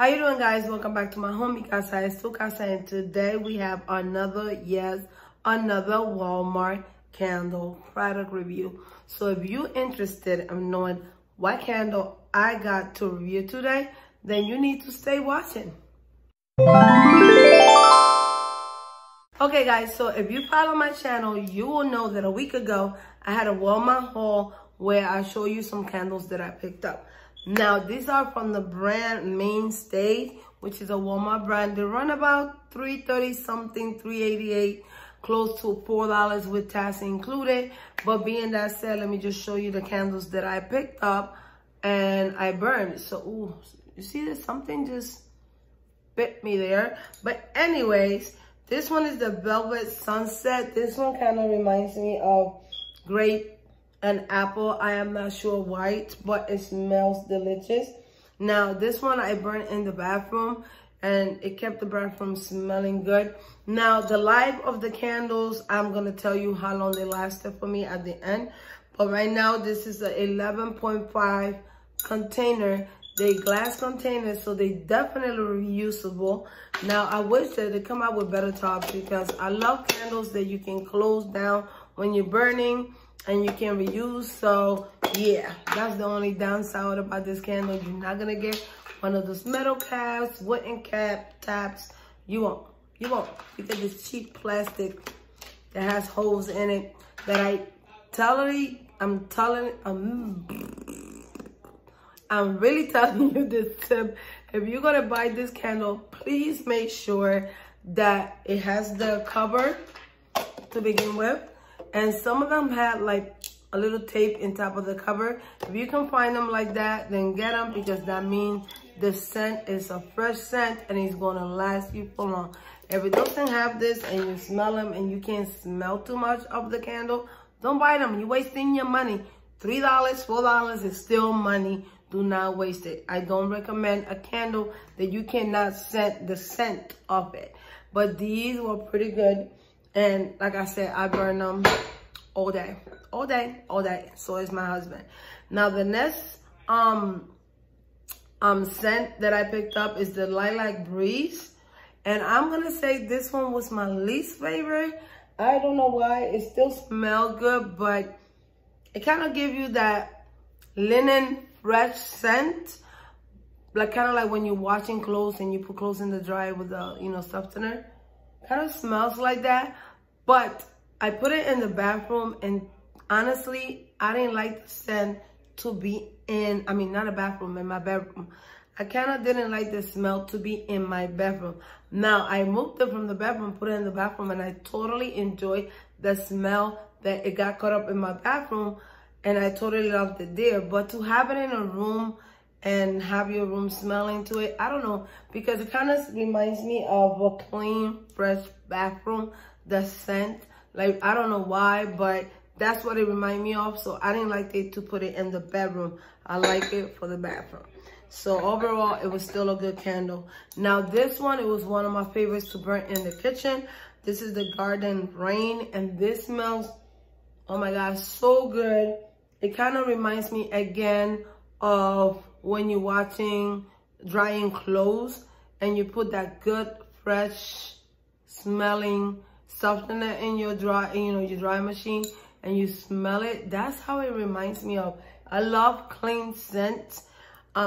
How you doing, guys? Welcome back to my home, mi casa es tu casa, and today we have another Walmart candle product review. So if you're interested in knowing what candle I got to review today, then you need to stay watching. Okay, guys, so if you follow my channel, you will know that a week ago I had a Walmart haul where I show you some candles that I picked up. Now, these are from the brand MayStay, which is a Walmart brand. They run about $3.30 something, $3.88, close to $4 with tax included. But being that said, let me just show you the candles that I picked up and I burned. So, ooh, you see that something just bit me there. But anyways, this one is the Velvet Sunset. This one kind of reminds me of grape and apple. I am not sure white, but it smells delicious. Now, this one I burned in the bathroom and it kept the bathroom smelling good. Now, the life of the candles, I'm going to tell you how long they lasted for me at the end. But right now, this is an 11.5 container. They glass containers, so they definitely reusable. Now, I wish that they come out with better tops because I love candles that you can close down when you're burning and you can reuse. So yeah, that's the only downside about this candle. You're not gonna get one of those metal caps, wooden taps. You won't because it's cheap plastic that has holes in it that I'm really telling you this tip. If you're gonna buy this candle, please make sure that it has the cover to begin with. And some of them have like a little tape in top of the cover. If you can find them like that, then get them, because that means the scent is a fresh scent and it's gonna last you for long. If it doesn't have this and you smell them and you can't smell too much of the candle, don't buy them. You're wasting your money. $3, $4 is still money. Do not waste it. I don't recommend a candle that you cannot scent the scent of it. But these were pretty good. And like I said, I burn them all day. So is my husband. Now, the next scent that I picked up is the Lilac Breeze. And I'm going to say this one was my least favorite. I don't know why. It still smells good, but it kind of gives you that linen fresh scent, like kind of like when you're washing clothes and you put clothes in the dryer with the softener. Kind of smells like that. But I put it in the bathroom, and honestly, I didn't like the scent to be in, not a bathroom, in my bedroom. I kind of didn't like the smell to be in my bedroom. Now, I moved it from the bedroom, put it in the bathroom, and I totally enjoyed the smell that it got caught up in my bathroom. And I totally loved it there. But to have it in a room and have your room smelling to it, I don't know. Because it kind of reminds me of a clean, fresh bathroom. The scent. Like, I don't know why, but that's what it reminded me of. So I didn't like it to put it in the bedroom. I like it for the bathroom. So overall, it was still a good candle. Now, this one, it was one of my favorites to burn in the kitchen. This is the Garden Rain. And this smells, oh my God, so good. It kind of reminds me again of when you're watching drying clothes and you put that good, fresh smelling softener in your your dry machine and you smell it. That's how it reminds me of. I love clean scents.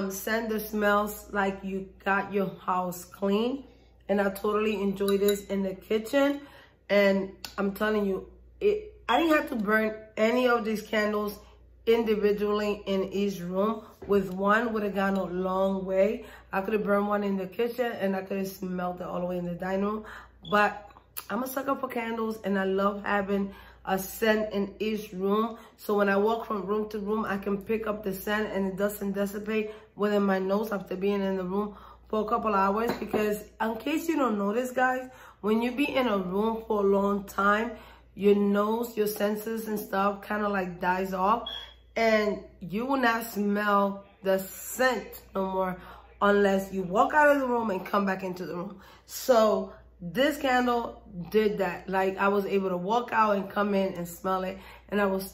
Scent that smells like you got your house clean. And I totally enjoy this in the kitchen. And I'm telling you, I didn't have to burn any of these candles individually in each room. With one would have gone a long way. I could have burned one in the kitchen and I could have smelled it all the way in the dining room. But I'm a sucker for candles and I love having a scent in each room. So when I walk from room to room, I can pick up the scent and it doesn't dissipate within my nose after being in the room for a couple hours. Because in case you don't notice, guys, when you be in a room for a long time, your nose, your senses and stuff kind of like dies off. And you will not smell the scent no more unless you walk out of the room and come back into the room. So this candle did that. Like, I was able to walk out and come in and smell it, and I was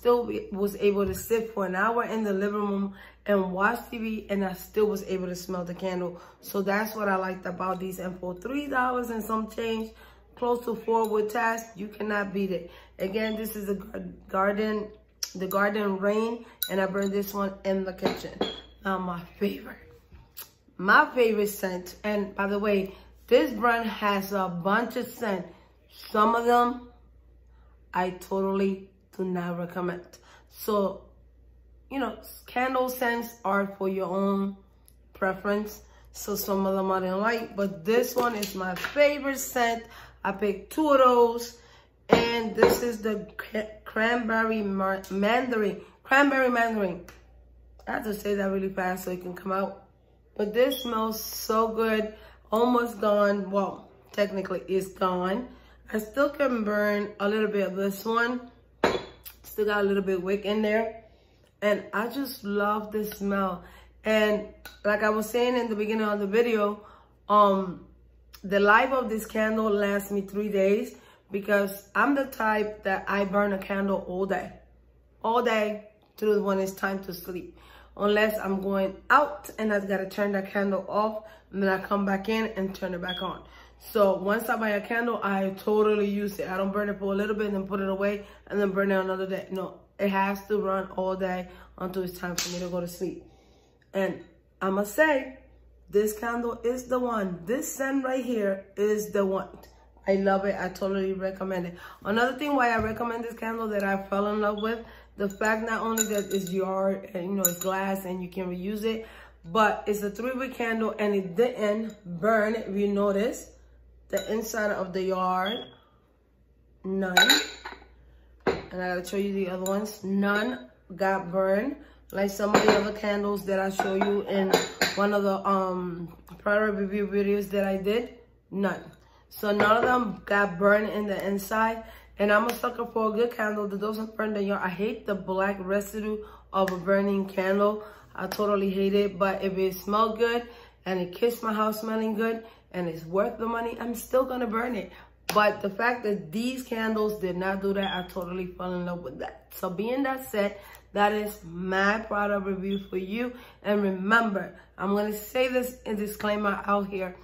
able to sit for an hour in the living room and watch TV, and I still was able to smell the candle. So that's what I liked about these. And for $3 and some change, close to $4 with tax, you cannot beat it. Again, this is the garden rain, and I burned this one in the kitchen. Now my favorite scent, and by the way, this brand has a bunch of scent. Some of them I totally do not recommend. So, you know, candle scents are for your own preference. So some of them I didn't like, but this one is my favorite scent. I picked 2 of those, and this is the cranberry mandarin. I have to say that really fast so it can come out. But this smells so good. Almost gone. Well, technically it's gone. I still can burn a little bit of this one. Still got a little bit wick in there. And I just love the smell. And like I was saying in the beginning of the video, the life of this candle lasts me 3 days, because I'm the type that I burn a candle all day through when it's time to sleep. Unless I'm going out and I've got to turn that candle off, and then I come back in and turn it back on. So once I buy a candle, I totally use it. I don't burn it for a little bit and then put it away and then burn it another day. No, it has to run all day until it's time for me to go to sleep. And I must say, this candle is the one. This scent right here is the one. I love it. I totally recommend it. Another thing why I recommend this candle that I fell in love with, the fact not only that it's yard and, you know, it's glass and you can reuse it, but it's a 3-wick candle and it didn't burn. If you notice, the inside of the yard, none. And I gotta show you the other ones. None got burned. Like some of the other candles that I show you in one of the product review videos that I did, none. So none of them got burned in the inside. And I'm a sucker for a good candle that doesn't burn the yard. I hate the black residue of a burning candle. I totally hate it. But if it smells good and it keeps my house smelling good and it's worth the money, I'm still gonna burn it. But the fact that these candles did not do that, I totally fell in love with that. So being that said, that is my product review for you. And remember, I'm gonna say this in disclaimer out here.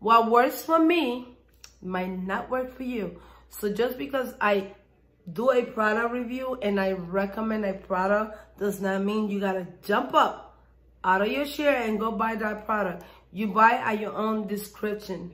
What works for me might not work for you. So just because I do a product review and I recommend a product does not mean you gotta jump up out of your chair and go buy that product. You buy at your own discretion.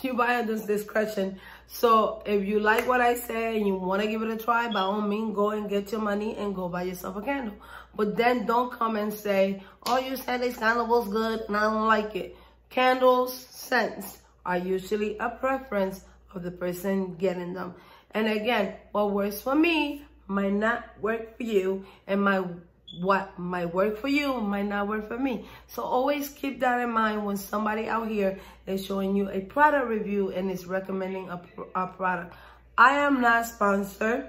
You buy at this discretion. So if you like what I say and you want to give it a try, by all means, go and get your money and go buy yourself a candle. But then don't come and say, oh, you said this candle was good and I don't like it. Candles, scents are usually a preference of the person getting them. And again, what works for me might not work for you, and what might work for you might not work for me. So always keep that in mind when somebody out here is showing you a product review and is recommending a product. I am not sponsored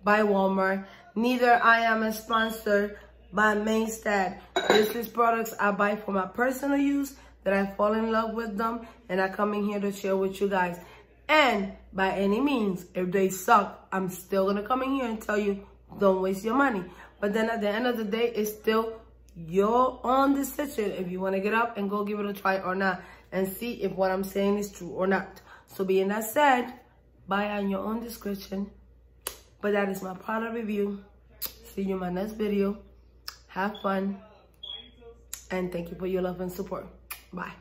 by Walmart. Neither I am sponsored by MayStay. This is products I buy for my personal use, that I fall in love with them, and I come in here to share with you guys. And by any means, if they suck, I'm still gonna come in here and tell you, don't waste your money. But then at the end of the day, it's still your own decision if you want to get up and go give it a try or not, and see if what I'm saying is true or not. So being that said, buy on your own discretion. But that is my product review. See you in my next video. Have fun. And thank you for your love and support. Bye.